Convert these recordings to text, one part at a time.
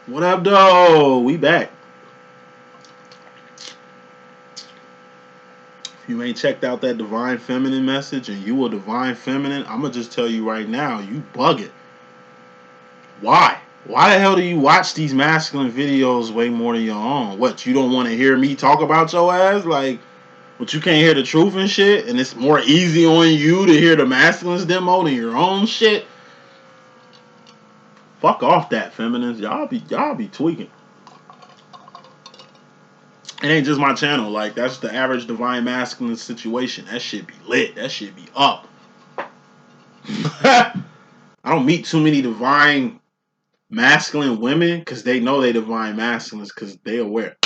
What up, though? We back. If you ain't checked out that Divine Feminine message and you a Divine Feminine, I'm going to just tell you right now, you bugging. Why? Why the hell do you watch these masculine videos way more than your own? What, you don't want to hear me talk about your ass? Like, but you can't hear the truth and shit? And it's more easy on you to hear the masculines demo than your own shit? Fuck off that, feminines. Y'all be tweaking. It ain't just my channel. Like, that's the average divine masculine situation. That shit be lit. That shit be up. I don't meet too many divine masculine women because they know they divine masculines because they aware.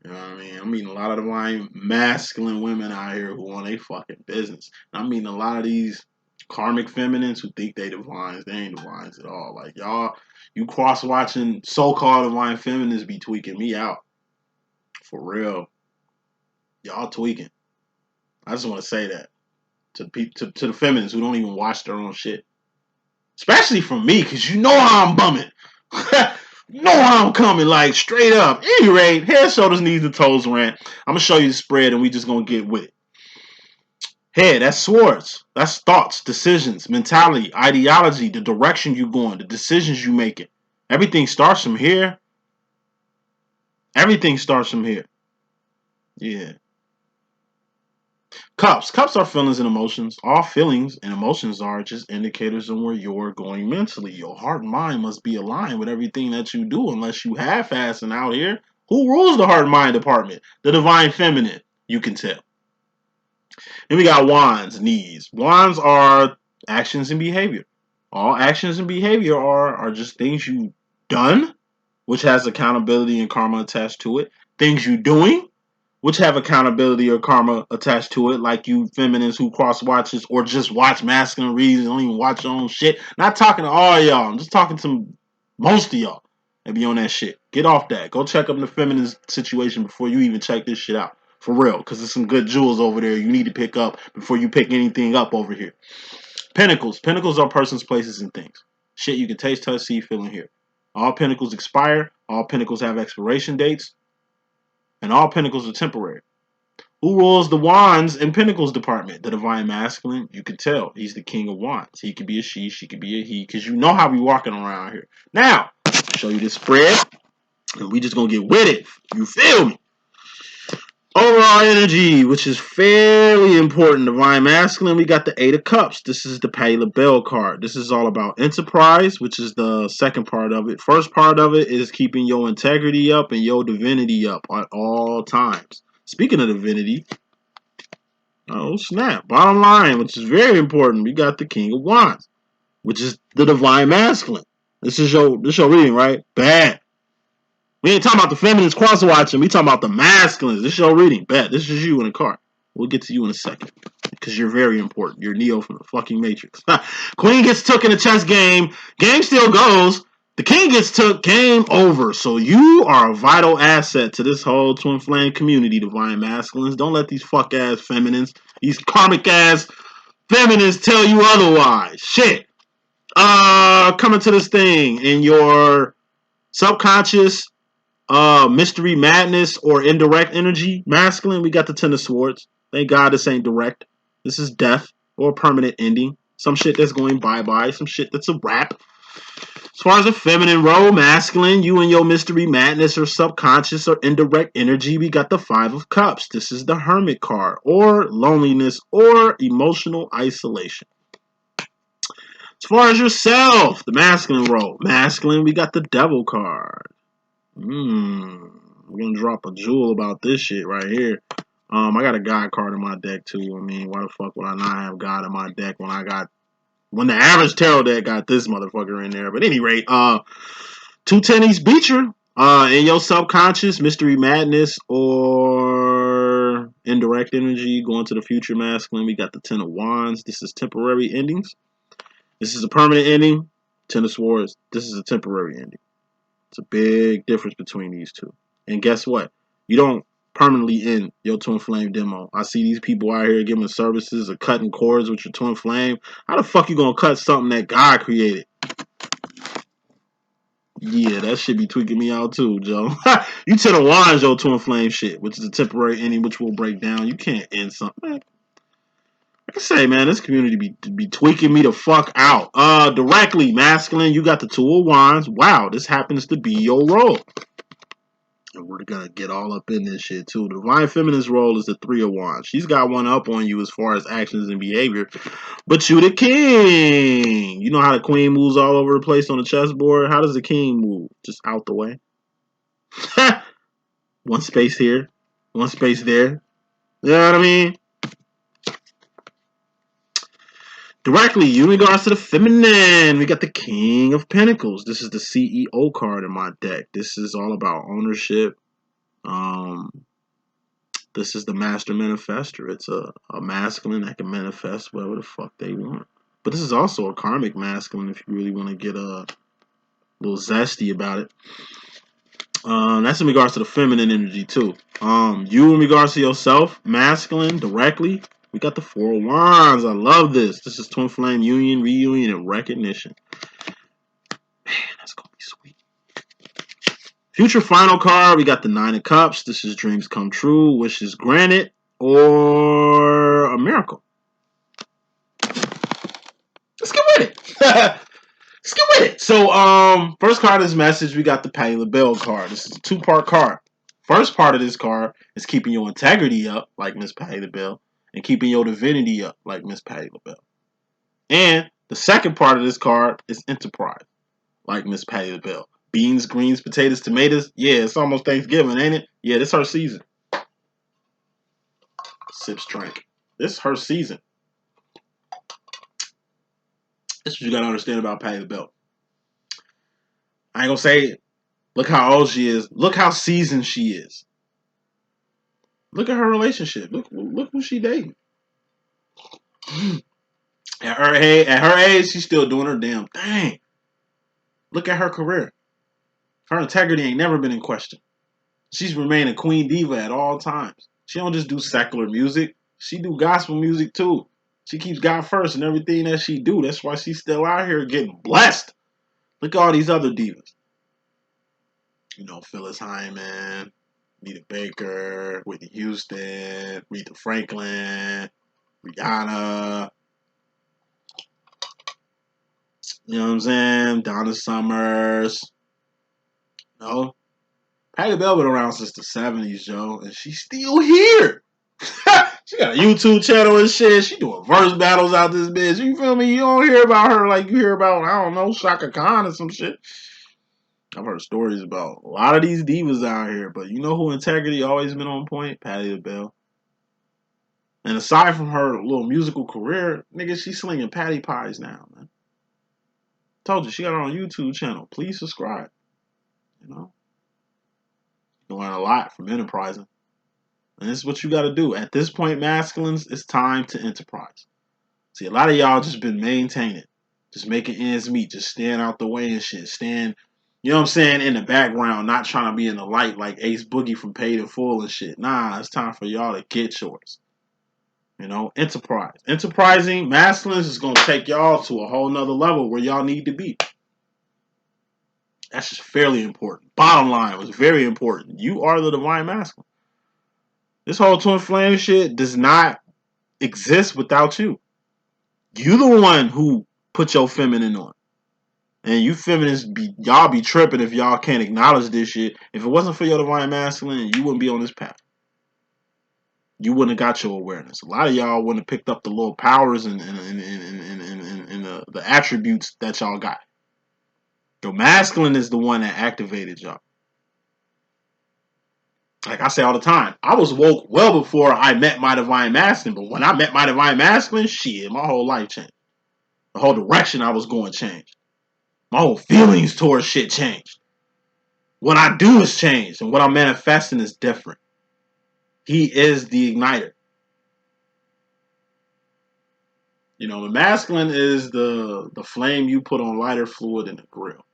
You know what I mean? I'm meeting a lot of divine masculine women out here who want their fucking business. I'm meeting a lot of these karmic feminines who think they divines. They ain't divines at all. Like, y'all, you cross-watching so-called divine feminists be tweaking me out. For real. Y'all tweaking. I just want to say that to the feminists who don't even watch their own shit. Especially from me, because you know how I'm bumming. You know how I'm coming, like, straight up. Any rate, head, shoulders, knees, and toes rant. I'm going to show you the spread, and we just going to get with it. Head, that's swords. That's thoughts, decisions, mentality, ideology, the direction you going, the decisions you making. Everything starts from here. Everything starts from here. Yeah. Cups. Cups are feelings and emotions. All feelings and emotions are just indicators of where you're going mentally. Your heart and mind must be aligned with everything that you do unless you half-assing out here. Who rules the heart and mind department? The divine feminine, you can tell. Then we got wands, knees. Wands are actions and behavior. All actions and behavior are just things you done, which has accountability and karma attached to it. Things you doing, which have accountability or karma attached to it, like you feminists who cross watches or just watch masculine readings, don't even watch your own shit. Not talking to all y'all, I'm just talking to most of y'all that be on that shit. Get off that. Go check up the feminist situation before you even check this shit out. For real, because there's some good jewels over there you need to pick up before you pick anything up over here. Pentacles. Pentacles are persons, places, and things. Shit you can taste, touch, see, feel, and hear. All pentacles expire. All pentacles have expiration dates. And all pentacles are temporary. Who rules the wands and pentacles department? The divine masculine. You can tell. He's the king of wands. He could be a she could be a he, because you know how we walking around here. Now, I'll show you this spread, and we just going to get with it. You feel me? Overall energy, which is fairly important. Divine masculine, we got the Eight of Cups. This is the Pay the Bell card. This is all about enterprise, which is the second part of it. First part of it is keeping your integrity up and your divinity up at all times. Speaking of divinity, oh snap. Bottom line, which is very important, we got the King of Wands, which is the divine masculine. This is your reading, right? Bad. We ain't talking about the feminists cross watching. We talking about the masculines. This is your reading. Bet. This is you in the car. We'll get to you in a second. Because you're very important. You're Neo from the fucking Matrix. Queen gets took in a chess game. Game still goes. The king gets took. Game over. So you are a vital asset to this whole twin flame community, divine masculines. Don't let these fuck ass feminines, these karmic ass feminists tell you otherwise. Shit. Coming to this thing in your subconscious, mystery madness or indirect energy masculine, we got the Ten of Swords. Thank God this ain't direct. This is death or permanent ending. Some shit that's going bye-bye. Some shit that's a wrap. As far as a feminine role, masculine, you and your mystery madness or subconscious or indirect energy, we got the Five of Cups. This is the Hermit card, or loneliness or emotional isolation. As far as yourself, the masculine role, masculine, we got the Devil card. We're gonna drop a jewel about this shit right here. I got a God card in my deck too. I mean, why the fuck would I not have God in my deck when the average tarot deck got this motherfucker in there? But at any rate, two tennies beecher. In your subconscious, mystery madness or indirect energy, going to the future masculine. We got the Ten of Wands. This is temporary endings. This is a permanent ending. Ten of Swords. This is a temporary ending. It's a big difference between these two. And guess what? You don't permanently end your twin flame demo. I see these people out here giving services or cutting cords with your twin flame. How the fuck you gonna cut something that God created? Yeah, that shit be tweaking me out too, Joe. You to the wands, yo, twin flame shit, which is a temporary ending, which will break down. You can't end something. Like I say, man, this community be tweaking me the fuck out. Directly masculine, you got the two of wands. Wow, this happens to be your role. And we're gonna get all up in this shit too. The divine feminine's role is the three of wands. She's got one up on you as far as actions and behavior. But you the king. You know how the queen moves all over the place on the chessboard? How does the king move? Just out the way. One space here, one space there. You know what I mean? Directly, in regards to the feminine, we got the King of Pentacles. This is the CEO card in my deck. This is all about ownership. This is the Master Manifestor. It's a masculine that can manifest whatever the fuck they want. But this is also a karmic masculine if you really want to get a little zesty about it. That's in regards to the feminine energy too. You in regards to yourself, masculine, directly. We got the Four of Wands. I love this. This is twin flame union, reunion, and recognition. Man, that's gonna be sweet. Future final card. We got the Nine of Cups. This is dreams come true, wishes granted, or a miracle. Let's get with it. Let's get with it. So, first card is message. We got the Pay the Bill card. This is a two-part card. First part of this card is keeping your integrity up, like Miss Pay the Bill, and keeping your divinity up, like Miss Pay the Bill. And the second part of this card is enterprise, like Miss Pay the Bill. Beans, greens, potatoes, tomatoes. Yeah, it's almost Thanksgiving, ain't it? Yeah, this her season. Sips drink. This is her season. This is what you gotta understand about Pay the Bill. I ain't gonna say, look how old she is. Look how seasoned she is. Look at her relationship. Look who she dating. At her age, she's still doing her damn thing. Look at her career. Her integrity ain't never been in question. She's remained a queen diva at all times. She don't just do secular music. She do gospel music too. She keeps God first in everything that she do. That's why she's still out here getting blessed. Look at all these other divas. You know, Phyllis Hyman, Nita Baker, Whitney Houston, Aretha Franklin, Rihanna. You know what I'm saying? Donna Summers. No. Patti Bell been around since the 70s, Joe, and she's still here. She got a YouTube channel and shit. She doing verse battles out this bitch. You feel me? You don't hear about her like you hear about, I don't know, Shaka Khan or some shit. I've heard stories about a lot of these divas out here, but you know who integrity always been on point? Patti Bell. And aside from her little musical career, nigga, she's slinging patty pies now, man. Told you, she got her own YouTube channel. Please subscribe. You know? You learn a lot from enterprising. And this is what you got to do. At this point, masculines, it's time to enterprise. See, a lot of y'all just been maintaining. Just making ends meet. Just stand out the way and shit. Stand, you know what I'm saying, in the background. Not trying to be in the light like Ace Boogie from Paid in Full and shit. Nah, it's time for y'all to get yours. You know, enterprise. Enterprising masculines is going to take y'all to a whole nother level where y'all need to be. That's just fairly important. Bottom line was very important. You are the divine masculine. This whole twin flame shit does not exist without you. You the one who put your feminine on. And you feminists, y'all be tripping if y'all can't acknowledge this shit. If it wasn't for your divine masculine, you wouldn't be on this path. You wouldn't have got your awareness. A lot of y'all wouldn't have picked up the little powers and the attributes that y'all got. Your masculine is the one that activated y'all. Like I say all the time, I was woke well before I met my divine masculine. But when I met my divine masculine, shit, my whole life changed. The whole direction I was going changed. My whole feelings towards shit changed. What I do is changed, and what I'm manifesting is different. He is the igniter. You know, the masculine is the flame you put on lighter fluid in the grill.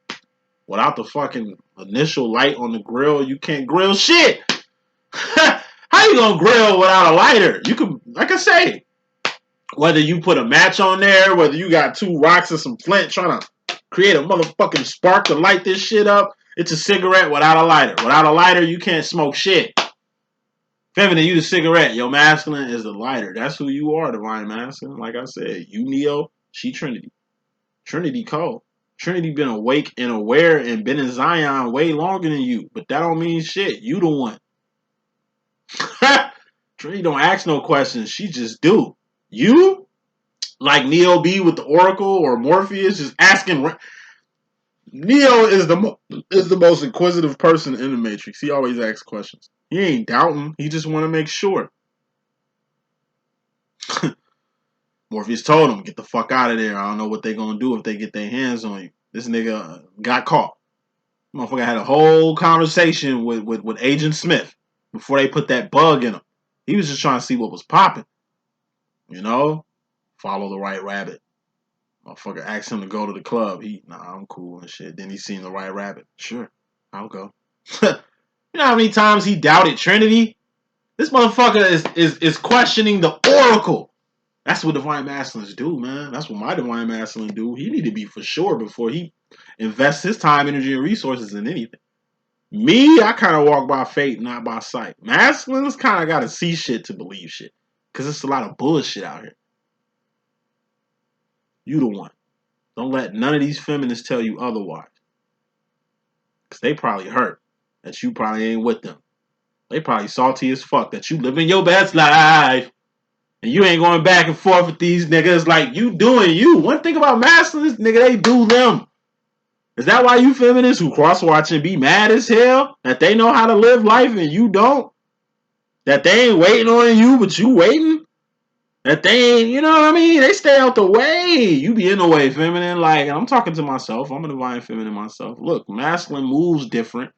Without the fucking initial light on the grill, you can't grill shit. How you gonna grill without a lighter? You can, like I say, whether you put a match on there, whether you got two rocks and some flint trying to Create a motherfucking spark to light this shit up. It's a cigarette without a lighter. Without a lighter, you can't smoke shit. Feminine, you the cigarette. Your masculine is the lighter. That's who you are, divine masculine. Like I said, you Neo, she Trinity. Trinity cold. Trinity been awake and aware and been in Zion way longer than you. But that don't mean shit. You the one. Trinity don't ask no questions. She just do. You, like Neo B with the Oracle or Morpheus, just asking. Neo is the most inquisitive person in the Matrix. He always asks questions. He ain't doubting. He just want to make sure. Morpheus told him, get the fuck out of there. I don't know what they gonna do if they get their hands on you. This nigga got caught. Motherfucker had a whole conversation with Agent Smith before they put that bug in him. He was just trying to see what was popping. You know? Follow the right rabbit. Motherfucker asked him to go to the club. Nah, I'm cool and shit. Then he seen the right rabbit. Sure, I'll go. You know how many times he doubted Trinity? This motherfucker is questioning the Oracle. That's what divine masculines do, man. That's what my divine masculine do. He need to be for sure before he invests his time, energy, and resources in anything. Me, I kind of walk by faith, not by sight. Masculines kind of got to see shit to believe shit. Because it's a lot of bullshit out here. You the one. Don't let none of these feminists tell you otherwise. Because they probably hurt that you probably ain't with them. They probably salty as fuck that you living your best life. And you ain't going back and forth with these niggas like you doing you. One thing about masculines, nigga, they do them. Is that why you feminists who cross-watching be mad as hell? That they know how to live life and you don't? That they ain't waiting on you, but you waiting? That they ain't, you know what I mean? They stay out the way. You be in the way, feminine. Like, I'm talking to myself. I'm a divine feminine myself. Look, masculine moves different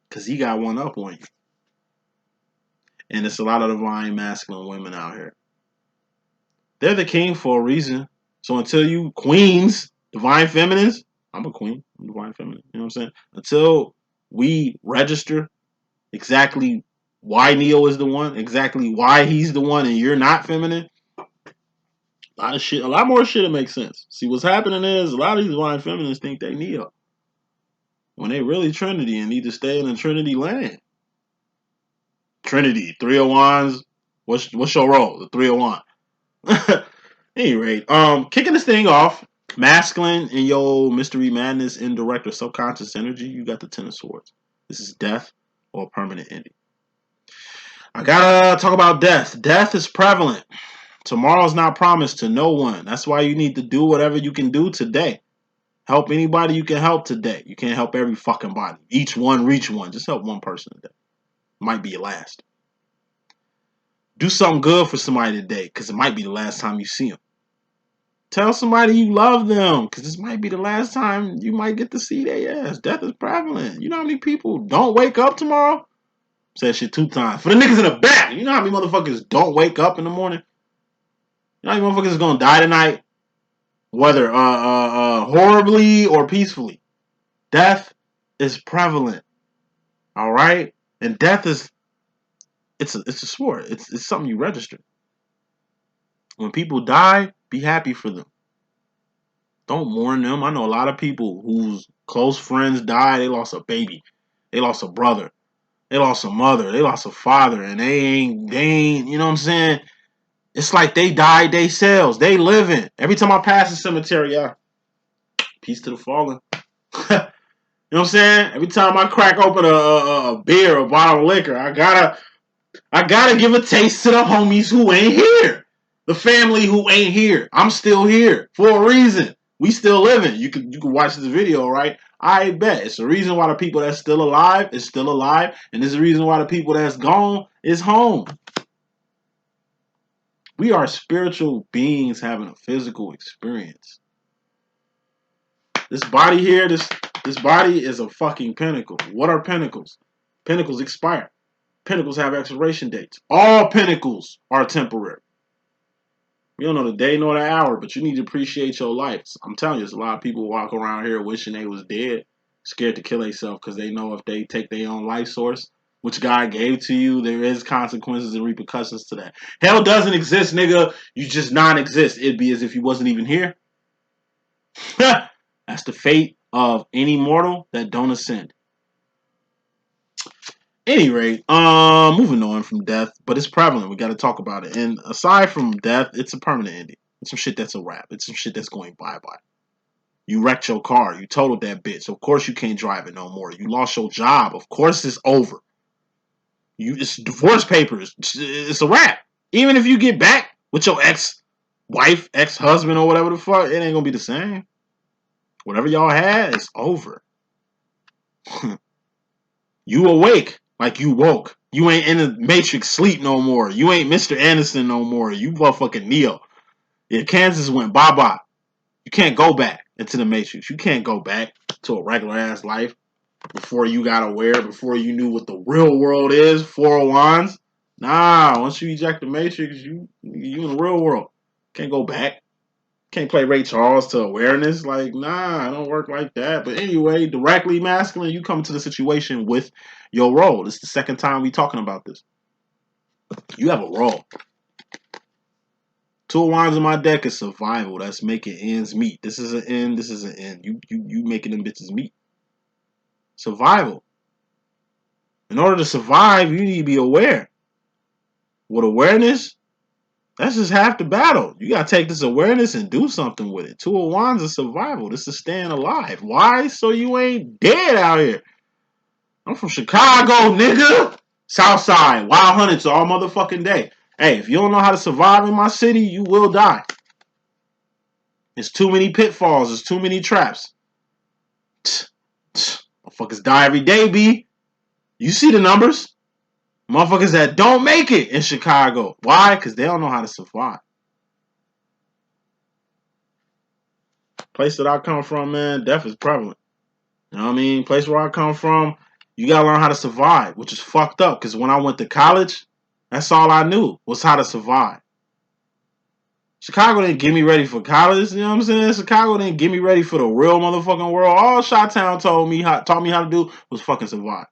because he got one up on you. And it's a lot of divine masculine women out here. They're the king for a reason. So until you queens, divine feminines, I'm a queen, I'm divine feminine. You know what I'm saying? Until we register exactly why Neo is the one, exactly why he's the one and you're not feminine, a lot more shit that makes sense. See, what's happening is a lot of these divine feminists think they Neo when they really Trinity and need to stay in the Trinity land. Trinity, 3 of Wands. What's your role? The 3 of Wands. Any rate, kicking this thing off, masculine in your mystery madness, indirect or subconscious energy, you got the 10 of Swords. This is death or permanent ending. I gotta talk about death. Death is prevalent. Tomorrow's not promised to no one. That's why you need to do whatever you can do today. Help anybody you can help today. You can't help every fucking body. Each one, reach one. Just help one person today. Might be your last. Do something good for somebody today, because it might be the last time you see them. Tell somebody you love them, because this might be the last time you might get to see their ass. Death is prevalent. You know how many people don't wake up tomorrow? Said shit 2 times. For the niggas in the back, you know how many motherfuckers don't wake up in the morning? You know how many motherfuckers is gonna die tonight? Whether horribly or peacefully. Death is prevalent. Alright? And death is it's a sword. It's something you register. When people die, be happy for them. Don't mourn them. I know a lot of people whose close friends died. They lost a baby. They lost a brother. They lost a mother. They lost a father. And they ain't, you know what I'm saying? It's like they died themselves. They living. Every time I pass the cemetery, yeah, peace to the fallen. You know what I'm saying? Every time I crack open a beer or a bottle of liquor, I gotta give a taste to the homies who ain't here. The family who ain't here. I'm still here for a reason. We still living. You can watch this video, right? I bet. It's the reason why the people that's still alive is still alive. And it's the reason why the people that's gone is home. We are spiritual beings having a physical experience. This body here, this body is a fucking pinnacle. What are pinnacles? Pinnacles expire. Pinnacles have expiration dates. All pinnacles are temporary. You don't know the day nor the hour, but you need to appreciate your life. I'm telling you, there's a lot of people walk around here wishing they was dead, scared to kill themselves because they know if they take their own life source, which God gave to you, there is consequences and repercussions to that. Hell doesn't exist, nigga. You just non-exist. It'd be as if you wasn't even here. That's the fate of any mortal that don't ascend. Any rate, moving on from death, but it's prevalent. We got to talk about it. And aside from death, it's a permanent ending. It's some shit that's a wrap. It's some shit that's going bye-bye. You wrecked your car. You totaled that bitch. Of course you can't drive it no more. You lost your job. Of course it's over. It's divorce papers. It's a wrap. Even if you get back with your ex-wife, ex-husband, or whatever the fuck, it ain't gonna be the same. Whatever y'all had is over. You awake like you woke. You ain't in the Matrix sleep no more. You ain't Mr. Anderson no more. You motherfucking Neo. Yeah, Kansas went bye-bye. You can't go back into the Matrix. You can't go back to a regular ass life before you got aware, before you knew what the real world is, 401s. Nah, once you eject the Matrix, you in the real world. Can't go back. Can't play Ray Charles to awareness. Like, nah, it don't work like that. But anyway, directly masculine, you come into the situation with your role. This is the second time we talking about this. You have a role. Two of Wands in my deck is survival. That's making ends meet. This is an end. This is an end. You making them bitches meet. Survival. In order to survive, you need to be aware. With awareness, that's just half the battle. You gotta take this awareness and do something with it. Two of Wands is survival. This is staying alive. Why? So you ain't dead out here. I'm from Chicago, nigga. Southside, wild hunts all motherfucking day. Hey, if you don't know how to survive in my city, you will die. There's too many pitfalls. There's too many traps. Motherfuckers die every day, B. You see the numbers. Motherfuckers that don't make it in Chicago. Why? Because they don't know how to survive. Place that I come from, man, death is prevalent. You know what I mean? Place where I come from, you gotta learn how to survive, which is fucked up. Because when I went to college, that's all I knew was how to survive. Chicago didn't get me ready for college, you know what I'm saying? Chicago didn't get me ready for the real motherfucking world. All Chi-Town taught me how to do was fucking survive.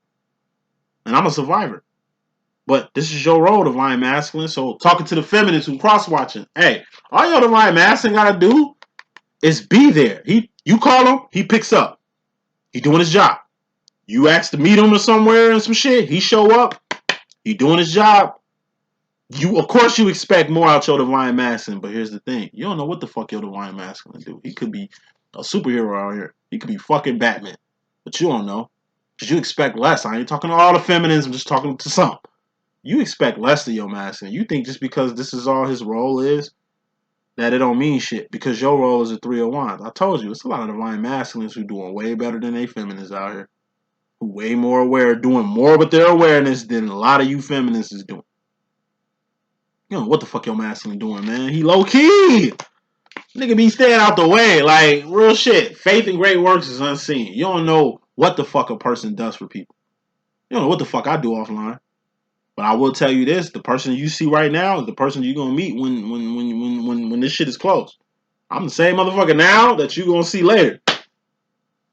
And I'm a survivor. But this is your role, Divine Masculine. So talking to the feminists who cross-watching, hey, all your Divine Masculine gotta do is be there. You call him, he picks up. He doing his job. You ask to meet him or somewhere and some shit, he show up. He doing his job. Of course you expect more out your Divine Masculine, but here's the thing. You don't know what the fuck your Divine Masculine do. He could be a superhero out here. He could be fucking Batman. But you don't know. Because you expect less. I ain't talking to all the feminines. I'm just talking to some. You expect less of your masculine. You think just because this is all his role is, that it don't mean shit. Because your role is a 3 of Wands. I told you, it's a lot of Divine Masculines who doing way better than they feminines out here. Who way more aware, doing more with their awareness than a lot of you feminists is doing. You know what the fuck your masculine doing, man? He low key. Nigga be staying out the way. Like, real shit. Faith in great works is unseen. You don't know what the fuck a person does for people. You don't know what the fuck I do offline. But I will tell you this: the person you see right now is the person you're gonna meet when this shit is closed. I'm the same motherfucker now that you gonna see later.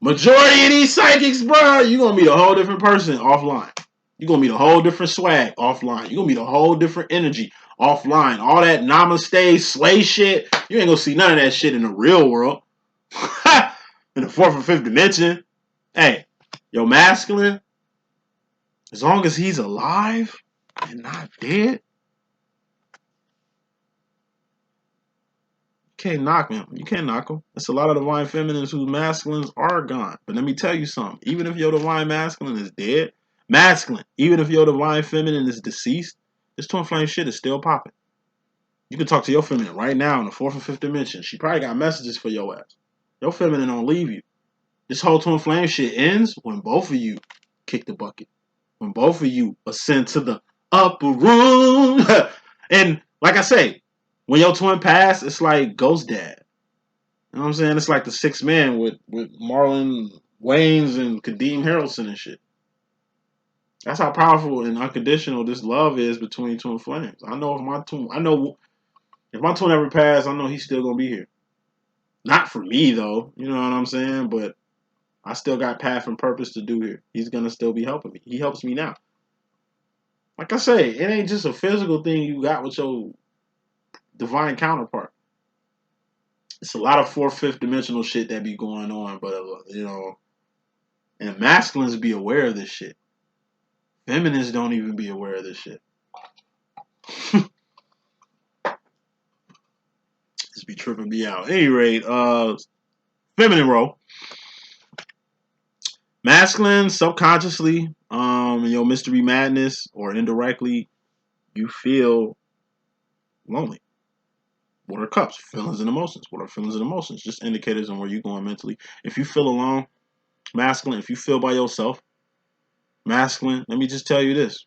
Majority of these psychics, bro, you gonna meet a whole different person offline. You're gonna meet a whole different swag offline. You're gonna meet a whole different energy offline. All that namaste, slay shit, you ain't gonna see none of that shit in the real world. In the fourth or fifth dimension. Hey, your masculine, as long as he's alive and not dead, you can't knock him. You can't knock him. There's a lot of divine feminines whose masculines are gone. But let me tell you something. Even if your divine masculine is dead, masculine, even if your divine feminine is deceased, this twin flame shit is still popping. You can talk to your feminine right now in the fourth or fifth dimension. She probably got messages for your ass. Your feminine don't leave you. This whole twin flame shit ends when both of you kick the bucket. When both of you ascend to the upper room. And like I say, when your twin pass, it's like Ghost Dad. You know what I'm saying? It's like the Sixth Man with Marlon Wayans and Kadeem Harrelson and shit. That's how powerful and unconditional this love is between twin flames. If my twin ever passed, I know he's still gonna be here. Not for me though, you know what I'm saying? But I still got path and purpose to do here. He's gonna still be helping me. He helps me now. Like I say, it ain't just a physical thing you got with your divine counterpart. It's a lot of fourth, fifth dimensional shit that be going on, but you know, and masculines be aware of this shit. Feminists don't even be aware of this shit. This be tripping me out. At any rate, feminine role. Masculine, subconsciously, your mystery madness or indirectly, you feel lonely. What are cups? Feelings and emotions. What are feelings and emotions? Just indicators on where you're going mentally. If you feel alone, masculine, if you feel by yourself, masculine, let me just tell you this.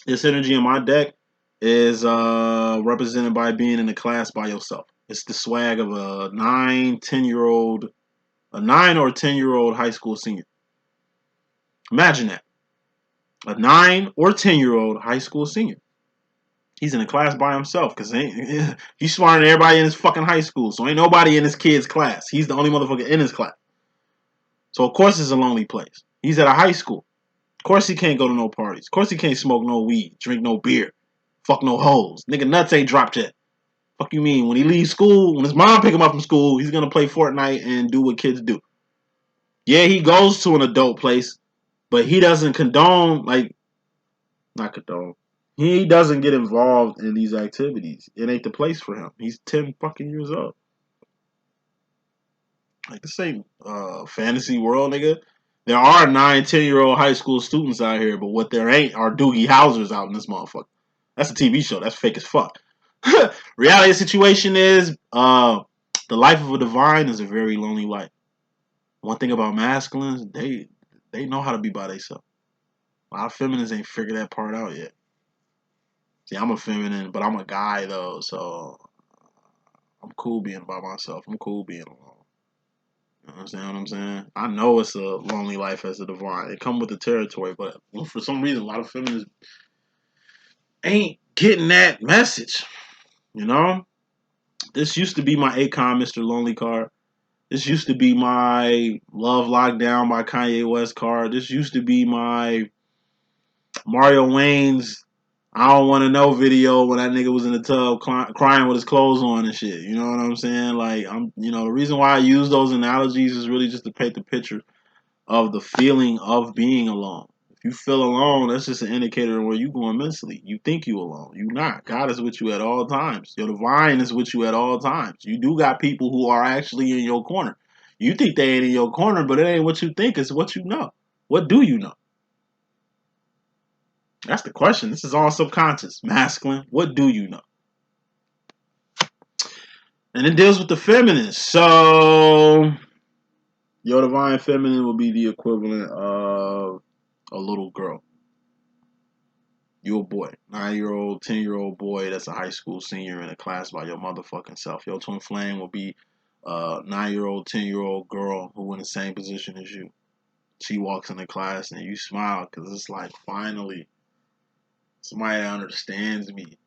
This energy in my deck is represented by being in a class by yourself. It's the swag of a 9 or 10-year-old high school senior. Imagine that. A 9 or 10-year-old high school senior. He's in a class by himself because he's smarter than everybody in his fucking high school. So ain't nobody in his kid's class. He's the only motherfucker in his class. So of course it's a lonely place. He's at a high school. Of course he can't go to no parties. Of course he can't smoke no weed, drink no beer, fuck no hoes. Nigga nuts ain't dropped yet. Fuck you mean? When he leaves school, when his mom pick him up from school, he's gonna play Fortnite and do what kids do. Yeah, he goes to an adult place, but he doesn't condone, like, not condone. He doesn't get involved in these activities. It ain't the place for him. He's 10 fucking years old. Like, this ain't fantasy world, nigga. There are 9, 10-year-old high school students out here, but what there ain't are Doogie Housers out in this motherfucker. That's a TV show. That's fake as fuck. Reality situation is, the life of a divine is a very lonely life. One thing about masculines, they know how to be by themselves. A lot of feminines ain't figured that part out yet. See, I'm a feminine, but I'm a guy though, so I'm cool being by myself. I'm cool being alone. You understand what I'm saying? I know it's a lonely life as a divine. It come with the territory, but for some reason, a lot of feminists ain't getting that message. You know, this used to be my Akon Mr. Lonely card. This used to be my Love Lockdown by Kanye West card. This used to be my Mario Wayne's I don't want to know video when that nigga was in the tub crying with his clothes on and shit. You know what I'm saying? Like, the reason why I use those analogies is really just to paint the picture of the feeling of being alone. If you feel alone, that's just an indicator of where you going mentally. You think you alone. You not. God is with you at all times. Your divine is with you at all times. You do got people who are actually in your corner. You think they ain't in your corner, but it ain't what you think. It's what you know. What do you know? That's the question. This is all subconscious. Masculine. What do you know? And it deals with the feminine. So, your divine feminine will be the equivalent of a little girl. You a boy. 9-year-old, 10-year-old boy that's a high school senior in a class by your motherfucking self. Your twin flame will be a 9-year-old, 10-year-old girl who in the same position as you. She walks in the class and you smile because it's like, finally, somebody that understands me.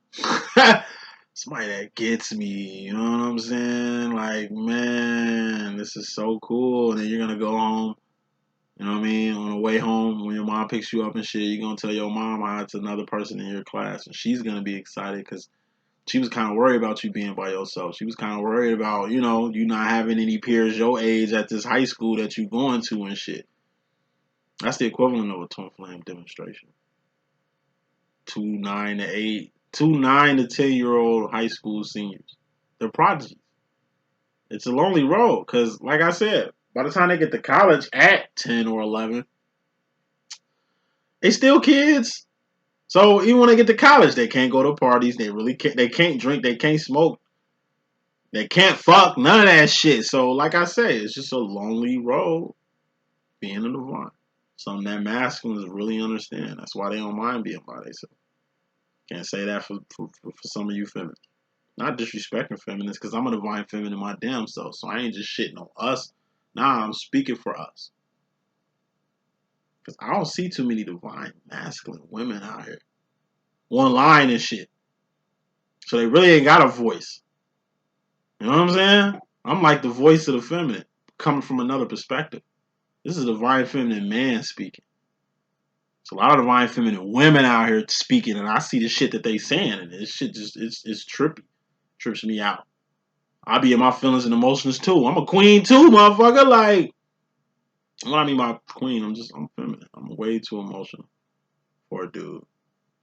Somebody that gets me. You know what I'm saying? Like, man, this is so cool. And then you're going to go home. You know what I mean? On the way home, when your mom picks you up and shit, you're going to tell your mom how it's another person in your class. And she's going to be excited because she was kind of worried about you being by yourself. She was kind of worried about, you not having any peers your age at this high school that you're going to and shit. That's the equivalent of a twin flame demonstration. 9 to 10-year-old high school seniors. They're prodigies. It's a lonely road because, like I said, by the time they get to college at 10 or 11, they still kids. So even when they get to college, they can't go to parties. They can't drink. They can't smoke. They can't fuck. None of that shit. So like I say, it's just a lonely road being a divine. Something that masculines really understand. That's why they don't mind being by themselves. Can't say that for some of you feminists. Not disrespecting feminists, because I'm a divine feminine my damn self. So I ain't just shitting on us. Nah, I'm speaking for us. Because I don't see too many divine masculine women out here. One line and shit. So they really ain't got a voice. You know what I'm saying? I'm like the voice of the feminine, coming from another perspective. This is a divine feminine man speaking. It's a lot of divine feminine women out here speaking, and I see the shit that they saying, and this shit just it's trippy. Trips me out. I be in my feelings and emotions too. I'm a queen too, motherfucker. Like, when I mean my queen, I'm feminine. I'm way too emotional for a dude.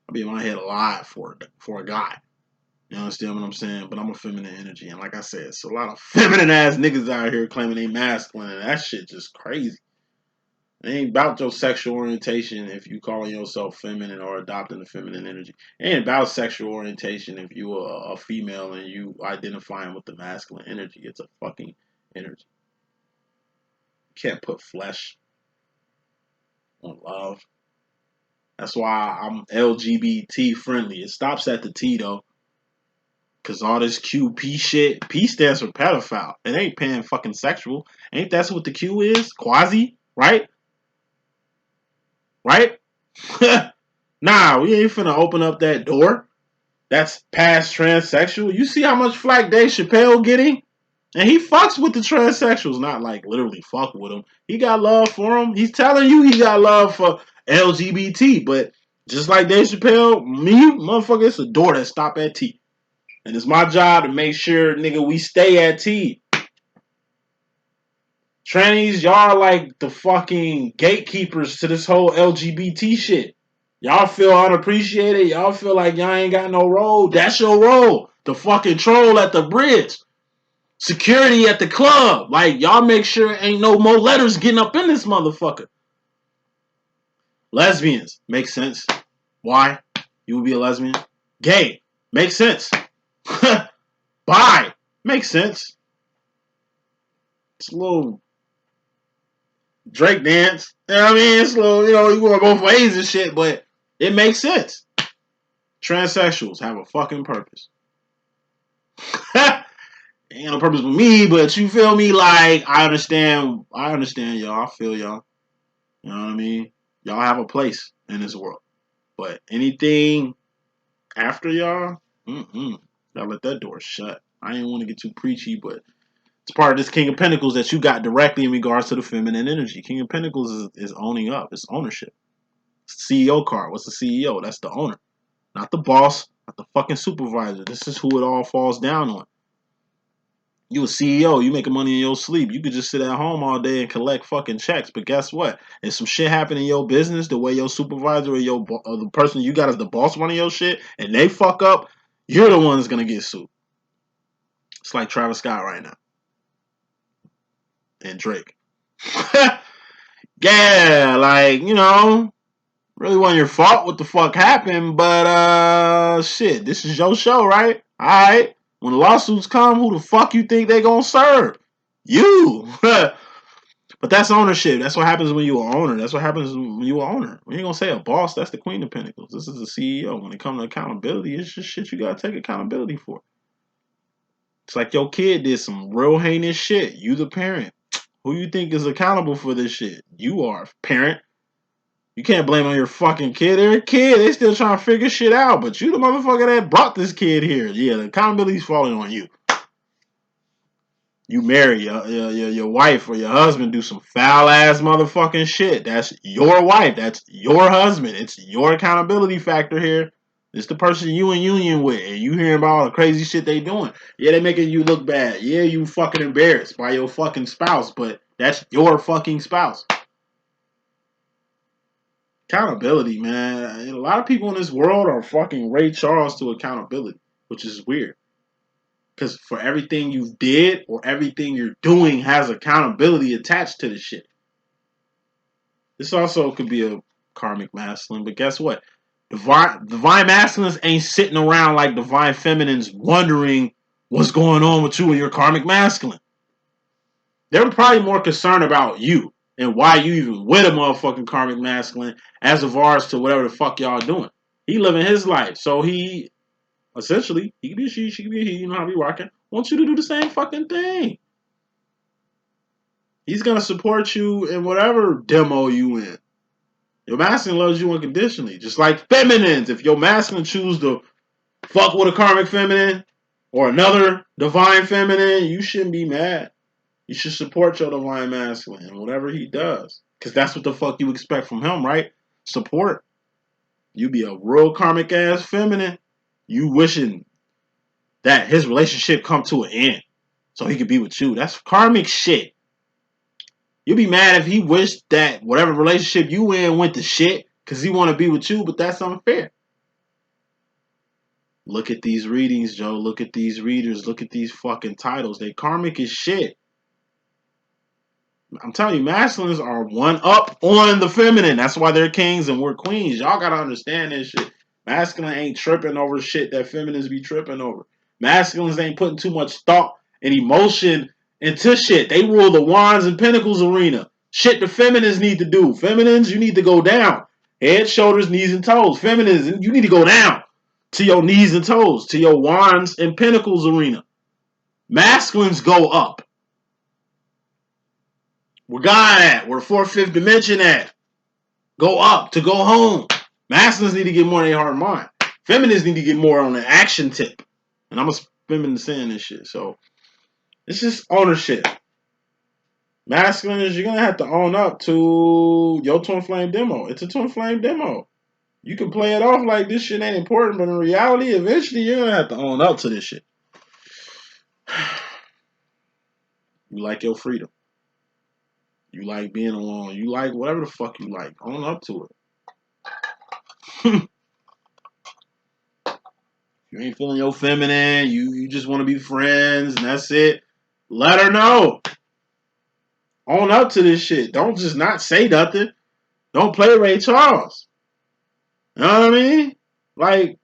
I be in my head a lot for a guy. You understand what I'm saying? But I'm a feminine energy. And like I said, it's a lot of feminine ass niggas out here claiming they masculine. And that shit just crazy. It ain't about your sexual orientation if you calling yourself feminine or adopting the feminine energy. It ain't about sexual orientation if you are a female and you identifying with the masculine energy. It's a fucking energy. You can't put flesh on love. That's why I'm LGBT friendly. It stops at the T though. Cause all this QP shit, P stands for pedophile. It ain't pan fucking sexual. Ain't that's what the Q is? Quasi, right? Right? Nah, we ain't finna open up that door. That's past transsexual. You see how much flack Dave Chappelle getting? And he fucks with the transsexuals, not like literally fuck with them. He got love for them. He's telling you he got love for LGBT, but just like Dave Chappelle, me, motherfucker, it's a door that stop at T. And it's my job to make sure, nigga, we stay at T. Trannies, y'all are like the fucking gatekeepers to this whole LGBT shit. Y'all feel unappreciated. Y'all feel like y'all ain't got no role. That's your role. The fucking troll at the bridge. Security at the club. Like, y'all make sure ain't no more letters getting up in this motherfucker. Lesbians. Makes sense. Why? You would be a lesbian? Gay. Makes sense. Bi. Makes sense. It's a little Drake dance. You know what I mean? It's a little, you go both ways and shit, but it makes sense. Transsexuals have a fucking purpose. Ain't no purpose with me, but you feel me? Like, I understand y'all. I feel y'all. You know what I mean? Y'all have a place in this world. But anything after y'all, y'all let that door shut. I didn't want to get too preachy, but it's part of this King of Pentacles that you got directly in regards to the feminine energy. King of Pentacles is owning up. It's ownership. CEO card. What's the CEO? That's the owner. Not the boss. Not the fucking supervisor. This is who it all falls down on. You a CEO. You making money in your sleep. You could just sit at home all day and collect fucking checks. But guess what? If some shit happen in your business, the way your supervisor or the person you got as the boss running your shit, and they fuck up, you're the one that's going to get sued. It's like Travis Scott right now. And Drake. Yeah, like, really wasn't your fault what the fuck happened, but shit, this is your show, right? Alright. When the lawsuits come, who the fuck you think they gonna serve? You. But that's ownership. That's what happens when you're an owner. That's what happens when you're an owner. We ain't gonna say a boss, that's the Queen of Pentacles. This is the CEO. When it comes to accountability, it's just shit you gotta take accountability for. It's like your kid did some real heinous shit. You the parent. Who you think is accountable for this shit? You are, parent. You can't blame on your fucking kid. They're a kid. They still trying to figure shit out. But you the motherfucker that brought this kid here. Yeah, the accountability's falling on you. You marry your wife or your husband, do some foul ass motherfucking shit. That's your wife. That's your husband. It's your accountability factor here. It's the person you in union with, and you hearing about all the crazy shit they doing. Yeah, they making you look bad. Yeah, you fucking embarrassed by your fucking spouse, but that's your fucking spouse. Accountability, man. A lot of people in this world are fucking Ray Charles to accountability, which is weird. Because for everything you did or everything you're doing has accountability attached to the shit. This also could be a karmic masculine, but guess what? Divine masculines ain't sitting around like divine feminines wondering what's going on with you and your karmic masculine. They're probably more concerned about you and why you even with a motherfucking karmic masculine as of ours to whatever the fuck y'all doing. He living his life. So he, essentially, he can be a she can be a he, you know how we rocking. Wants you to do the same fucking thing. He's going to support you in whatever demo you in. Your masculine loves you unconditionally. Just like feminines. If your masculine choose to fuck with a karmic feminine or another divine feminine, you shouldn't be mad. You should support your divine masculine and whatever he does. Because that's what the fuck you expect from him, right? Support. You be a real karmic ass feminine. You wishing that his relationship come to an end. so he could be with you. That's karmic shit. You'd be mad if he wished that whatever relationship you in went to shit because he want to be with you, but that's unfair. Look at these readings, Joe. Look at these readers. Look at these fucking titles. They karmic as shit. I'm telling you, masculines are one up on the feminine. That's why they're kings and we're queens. Y'all gotta understand this shit. Masculine ain't tripping over shit that feminines be tripping over. Masculines ain't putting too much thought and emotion into shit. They rule the wands and pentacles arena. Shit the feminines need to do. Feminines, you need to go down. Head, shoulders, knees, and toes. Feminines, you need to go down to your knees and toes, to your wands and pentacles arena. Masculines go up. Where God at? Where fourth, fifth dimension at? Go up to go home. Masculines need to get more in their heart and mind. Feminists need to get more on the action tip. And I'm a feminine saying this shit. So it's just ownership. Masculines, you're gonna have to own up to your twin flame demo. It's a twin flame demo. You can play it off like this shit ain't important, but in reality, eventually you're gonna have to own up to this shit. You like your freedom. You like being alone. You like whatever the fuck you like. Own up to it. You ain't feeling your feminine. You just want to be friends and that's it. Let her know. Own up to this shit. Don't just not say nothing. Don't play Ray Charles. You know what I mean? Like,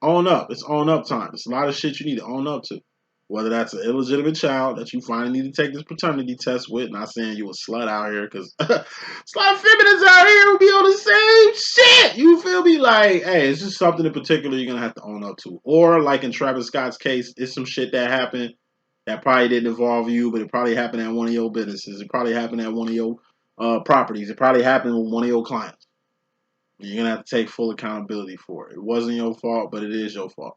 own up. It's own up time. It's a lot of shit you need to own up to. Whether that's an illegitimate child that you finally need to take this paternity test with. Not saying you a slut out here, because it's a lot of feminists out here who be on the same shit. You feel me? Like, hey, it's just something in particular you're going to have to own up to. Or, like in Travis Scott's case, it's some shit that happened that probably didn't involve you, but it probably happened at one of your businesses. It probably happened at one of your properties. It probably happened with one of your clients. You're going to have to take full accountability for it. It wasn't your fault, but it is your fault.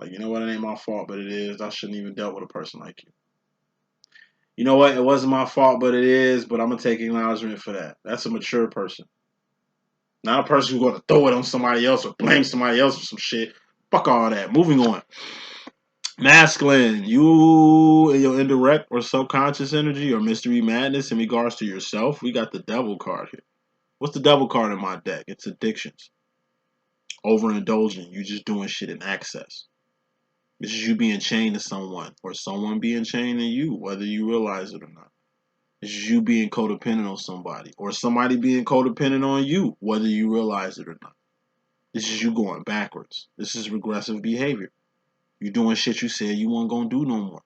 Like, you know what? It ain't my fault, but it is. I shouldn't even dealt with a person like you. You know what? It wasn't my fault, but it is. But I'm going to take acknowledgement for that. That's a mature person. Not a person who's going to throw it on somebody else or blame somebody else for some shit. Fuck all that. Moving on. Masculine. You and your indirect or subconscious energy or mystery madness in regards to yourself. We got the devil card here. What's the devil card in my deck? It's addictions. Overindulging. You just doing shit in excess. This is you being chained to someone or someone being chained to you, whether you realize it or not. This is you being codependent on somebody or somebody being codependent on you, whether you realize it or not. This is you going backwards. This is regressive behavior. You doing shit you said you weren't going to do no more.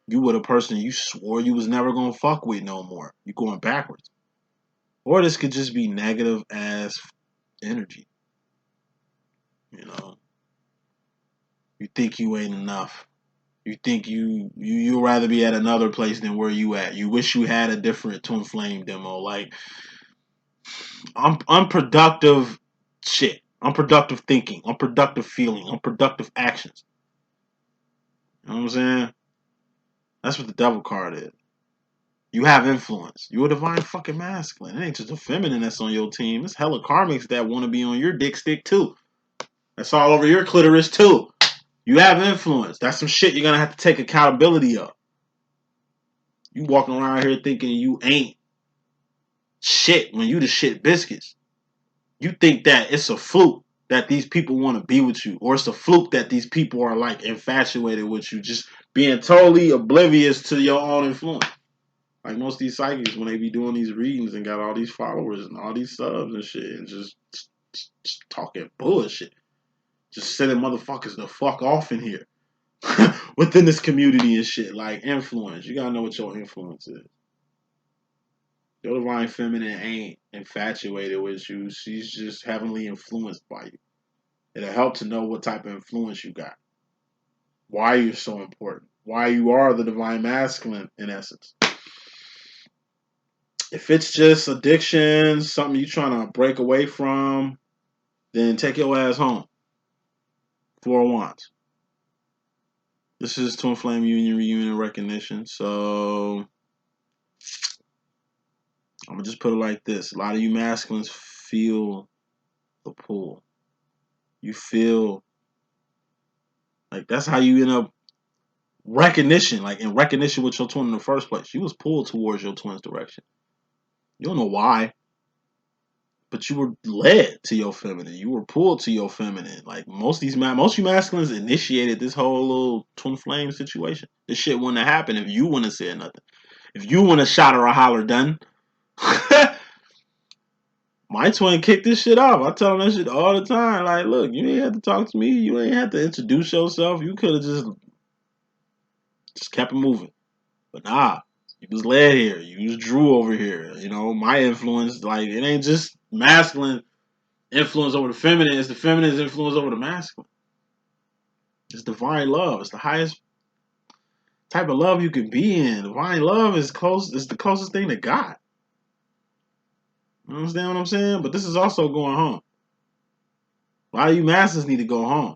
You with a person you swore you was never going to fuck with no more. You going backwards. Or this could just be negative ass energy. You know, you think you ain't enough. You think you'd rather be at another place than where you at. You wish you had a different twin flame demo. Like, unproductive shit. Unproductive thinking. Unproductive feeling. Unproductive actions. You know what I'm saying? That's what the devil card is. You have influence. You're a divine fucking masculine. It ain't just a feminine that's on your team. It's hella karmics that want to be on your dick stick too. That's all over your clitoris too. You have influence. That's some shit you're gonna have to take accountability of. You walking around here thinking you ain't shit when you the shit biscuits. You think that it's a fluke that these people want to be with you, or it's a fluke that these people are like infatuated with you, just being totally oblivious to your own influence. Like most of these psychics, when they be doing these readings and got all these followers and all these subs and shit, and just talking bullshit, just sending motherfuckers the fuck off in here within this community and shit. Like influence, you gotta know what your influence is. Your divine feminine ain't infatuated with you. She's just heavily influenced by you. It'll help to know what type of influence you got. Why you're so important. Why you are the divine masculine in essence. If it's just addiction, something you're trying to break away from, then take your ass home. 4 of Wands. This is Twin Flame Union Reunion Recognition. So I'm going to just put it like this. A lot of you masculines feel the pull. You feel like that's how you end up recognition, like in recognition with your twin in the first place. You was pulled towards your twin's direction. You don't know why, but you were led to your feminine. You were pulled to your feminine. Like most of you masculines initiated this whole little twin flame situation. This shit wouldn't have happened if you wouldn't have said nothing. If you wouldn't have shot or a holler done. My twin kicked this shit off. I tell him that shit all the time. Like, look, you ain't have to talk to me. You ain't have to introduce yourself. You could have just kept it moving. But nah, you was led here. You was drew over here. You know, my influence, like, it ain't just masculine influence over the feminine. It's the feminine's influence over the masculine. It's divine love. It's the highest type of love you can be in. Divine love is close. It's the closest thing to God. You understand what I'm saying? But this is also going home. A lot of you masters need to go home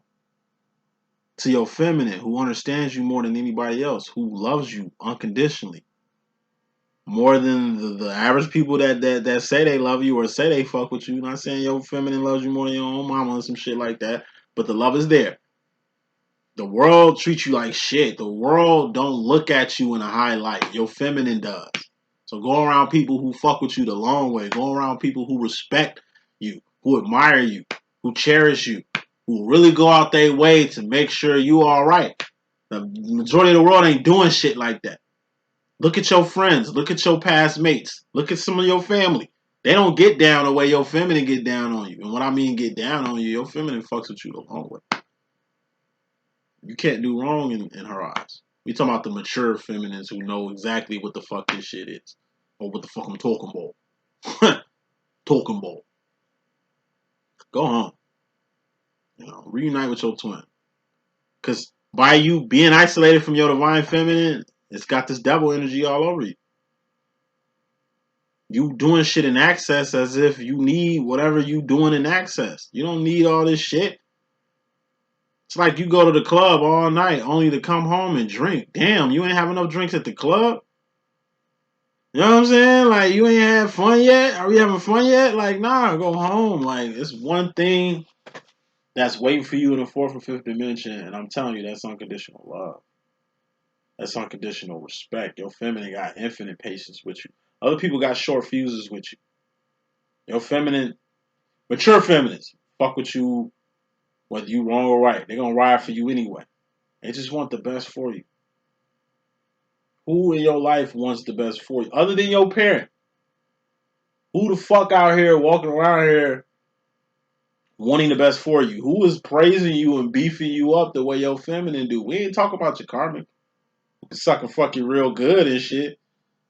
to your feminine, who understands you more than anybody else, who loves you unconditionally, more than the average people that say they love you or say they fuck with you. Not saying your feminine loves you more than your own mama or some shit like that, but the love is there. The world treats you like shit. The world don't look at you in a high light. Your feminine does. So go around people who fuck with you the long way. Go around people who respect you, who admire you, who cherish you, who really go out their way to make sure you all right. The majority of the world ain't doing shit like that. Look at your friends. Look at your past mates. Look at some of your family. They don't get down the way your feminine get down on you. And what I mean get down on you, your feminine fucks with you the long way. You can't do wrong in her eyes. We talking about the mature feminines who know exactly what the fuck this shit is. Or what the fuck I'm talking about. Talking about. Go home. You know, reunite with your twin. Because by you being isolated from your divine feminine, it's got this devil energy all over you. You doing shit in access as if you need whatever you doing in access. You don't need all this shit. It's like you go to the club all night only to come home and drink. Damn, you ain't have enough drinks at the club? You know what I'm saying? Like, you ain't had fun yet? Are we having fun yet? Like, nah, go home. Like, it's one thing that's waiting for you in the fourth or fifth dimension, and I'm telling you, that's unconditional love. That's unconditional respect. Your feminine got infinite patience with you. Other people got short fuses with you. Your feminine, mature feminines, fuck with you whether you wrong or right. They're gonna ride for you anyway. They just want the best for you. Who in your life wants the best for you? Other than your parent. Who the fuck out here walking around here wanting the best for you? Who is praising you and beefing you up the way your feminine do? We ain't talking about your karmic. We can suck and fuck you real good and shit.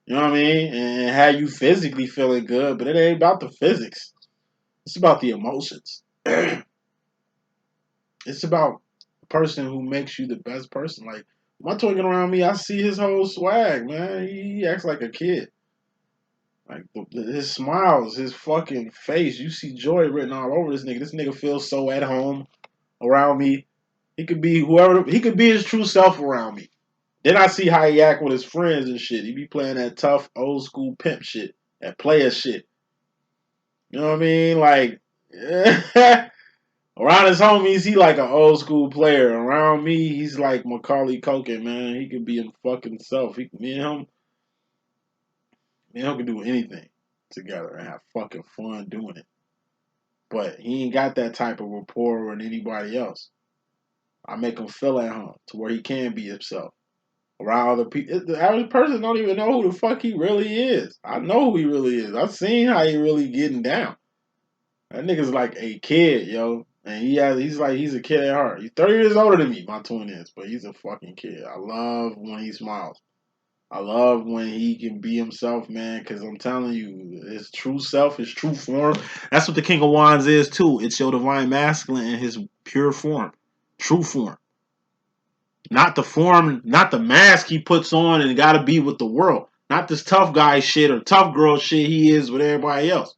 You know what I mean? And have you physically feeling good, but it ain't about the physics. It's about the emotions. It's about the person who makes you the best person. Like, my twin around me, I see his whole swag, man. He acts like a kid. Like, his smiles, his fucking face. You see joy written all over this nigga. This nigga feels so at home around me. He could be whoever. He could be his true self around me. Then I see how he act with his friends and shit. He be playing that tough old school pimp shit, that player shit. You know what I mean? Like, around his homies, he like an old school player. Around me, he's like Macaulay Culkin, man. He could be in fucking self. Me and him can do anything together and have fucking fun doing it. But he ain't got that type of rapport with anybody else. I make him feel at home to where he can be himself. Around other people, the average person don't even know who the fuck he really is. I know who he really is. I've seen how he really getting down. That nigga's like a kid, yo. And he's a kid at heart. He's 30 years older than me, my twin is, but he's a fucking kid. I love when he smiles. I love when he can be himself, man, because I'm telling you, his true self, his true form, that's what the King of Wands is, too. It's your divine masculine in his pure form, true form. Not the form, not the mask he puts on and got to be with the world. Not this tough guy shit or tough girl shit he is with everybody else.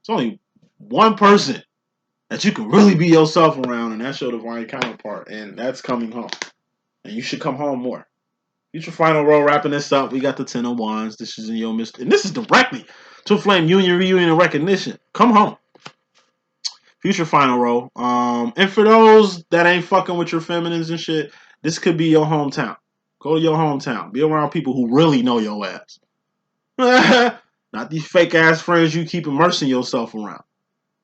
It's only one person that you can really be yourself around, and that's your divine counterpart, and that's coming home. And you should come home more. Future final row, wrapping this up. We got the 10 of Wands. This is in your midst. And this is directly to Flame Union, Reunion, and Recognition. Come home. Future final row. And for those that ain't fucking with your feminines and shit, This could be your hometown. Go to your hometown. Be around people who really know your ass. Not these fake ass friends you keep immersing yourself around.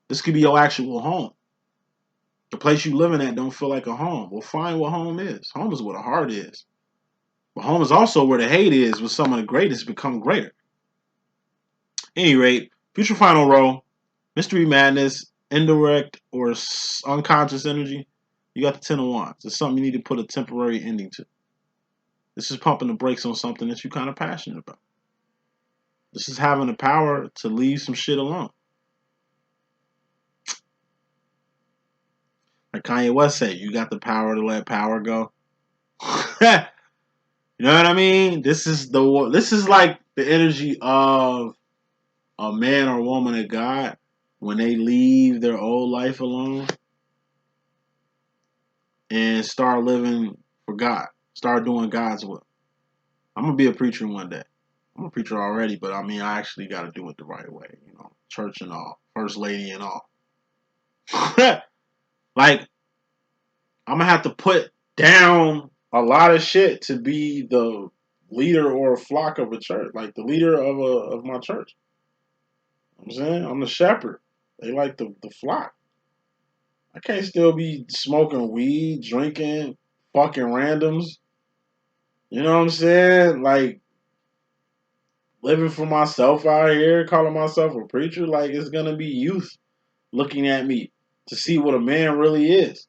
This could be your actual home. The place you living at don't feel like a home. Well, find what home is. Home is where the heart is. But home is also where the hate is, where some of the greatest become greater. Any rate, future final row, mystery madness, indirect or unconscious energy. You got the Ten of Wands. It's something you need to put a temporary ending to. This is pumping the brakes on something that you're kind of passionate about. This is having the power to leave some shit alone. Like Kanye West said, you got the power to let power go. You know what I mean? This is like the energy of a man or woman of God when they leave their old life alone and start living for God. Start doing God's will. I'm gonna be a preacher one day. I'm a preacher already, but I mean I actually gotta do it the right way, you know. Church and all, first lady and all. Like, I'm gonna have to put down a lot of shit to be the leader or a flock of a church, like the leader of my church. You know what I'm saying, I'm the shepherd. They like the flock. I can't still be smoking weed, drinking, fucking randoms. You know what I'm saying? Like living for myself out here, calling myself a preacher. Like it's gonna be youth looking at me to see what a man really is.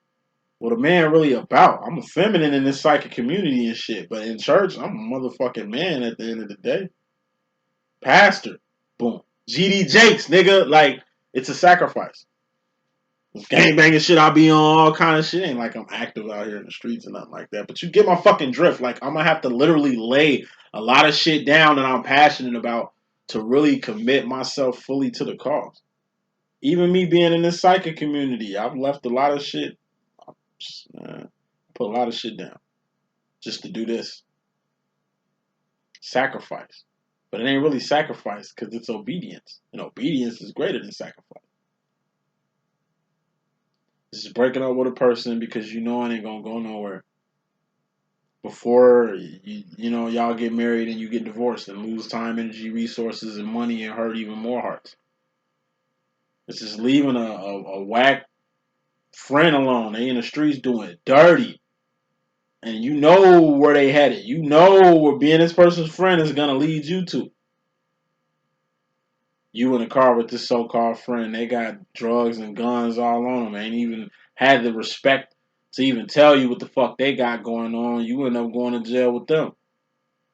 What a man really about. I'm a feminine in this psychic community and shit, but in church, I'm a motherfucking man at the end of the day. Pastor. Boom. GD Jakes, nigga. Like, it's a sacrifice. Gangbanging shit, I'll be on all kind of shit. Ain't like I'm active out here in the streets and nothing like that. But you get my fucking drift. Like, I'm gonna have to literally lay a lot of shit down that I'm passionate about to really commit myself fully to the cause. Even me being in this psychic community, I've left a lot of shit. Put a lot of shit down just to do this. Sacrifice. But it ain't really sacrifice because it's obedience. And obedience is greater than sacrifice. This is breaking up with a person because you know it ain't gonna go nowhere. Before you know y'all get married and you get divorced and lose time, energy, resources, and money and hurt even more hearts. This is leaving a whack friend alone. They in the streets doing it dirty. And you know where they headed. You know where being this person's friend is gonna lead you to. You in the car with this so-called friend, they got drugs and guns all on them. Ain't even had the respect to even tell you what the fuck they got going on. You end up going to jail with them.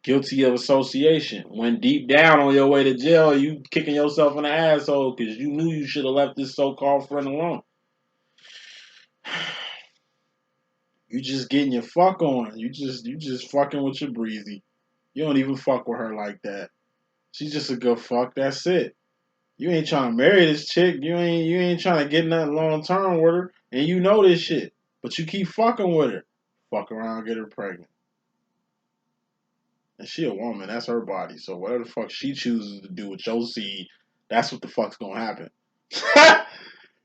Guilty of association. When deep down on your way to jail, you kicking yourself in the asshole because you knew you should have left this so-called friend alone. You just getting your fuck on. You just fucking with your breezy. You don't even fuck with her like that. She's just a good fuck. That's it. You ain't trying to marry this chick. You ain't trying to get nothing long term with her, and you know this shit. But you keep fucking with her. Fuck around, get her pregnant. And she a woman. That's her body. So whatever the fuck she chooses to do with your seed, that's what the fuck's gonna happen.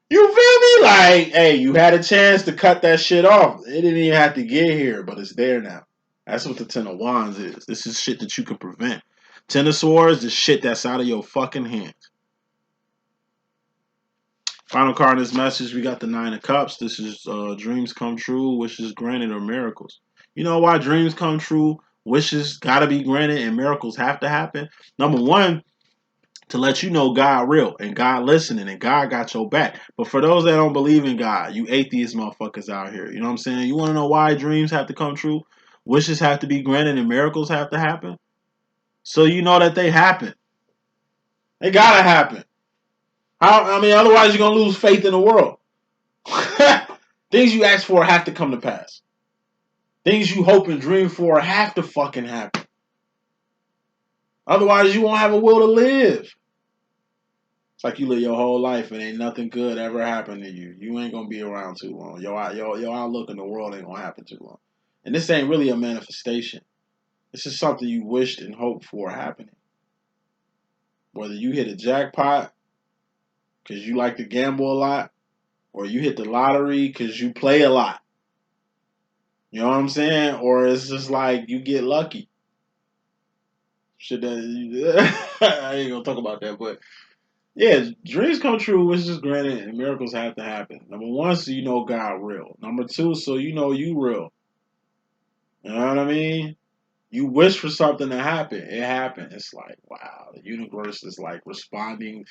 You feel me? Like, hey, you had a chance to cut that shit off. It didn't even have to get here, but it's there now. That's what the Ten of Wands is. This is shit that you can prevent. Ten of Swords is shit that's out of your fucking hands. Final card in this message, we got the Nine of Cups. This is dreams come true, wishes granted, or miracles. You know why dreams come true, wishes gotta be granted, and miracles have to happen? Number one, to let you know God real, and God listening, and God got your back. But for those that don't believe in God, you atheist motherfuckers out here, you know what I'm saying? You want to know why dreams have to come true, wishes have to be granted, and miracles have to happen? So you know that they happen. They gotta happen. I mean, otherwise you're gonna lose faith in the world. Things you ask for have to come to pass. Things you hope and dream for have to fucking happen. Otherwise, you won't have a will to live. It's like you live your whole life and ain't nothing good ever happened to you. You ain't gonna be around too long. Your outlook in the world ain't gonna happen too long. And this ain't really a manifestation. This is something you wished and hoped for happening. Whether you hit a jackpot because you like to gamble a lot, or you hit the lottery because you play a lot. You know what I'm saying? Or it's just like you get lucky. Shit that I ain't gonna talk about that, but yeah, dreams come true, which is granted, and miracles have to happen. Number one, so you know God real. Number two, so you know you real. You know what I mean? You wish for something to happen, it happened. It's like, wow, the universe is like responding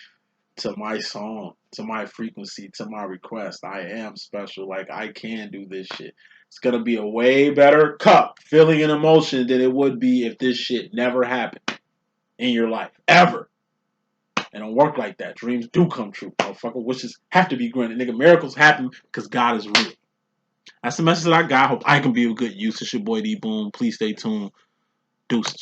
to my song, to my frequency, to my request. I am special. Like, I can do this shit. It's gonna be a way better cup, feeling and emotion than it would be if this shit never happened in your life. Ever. It don't work like that. Dreams do come true. Motherfucker, wishes have to be granted. Nigga, miracles happen because God is real. That's the message that I got. Hope I can be of good use. It's your boy D.Boom. Please stay tuned. Deuces.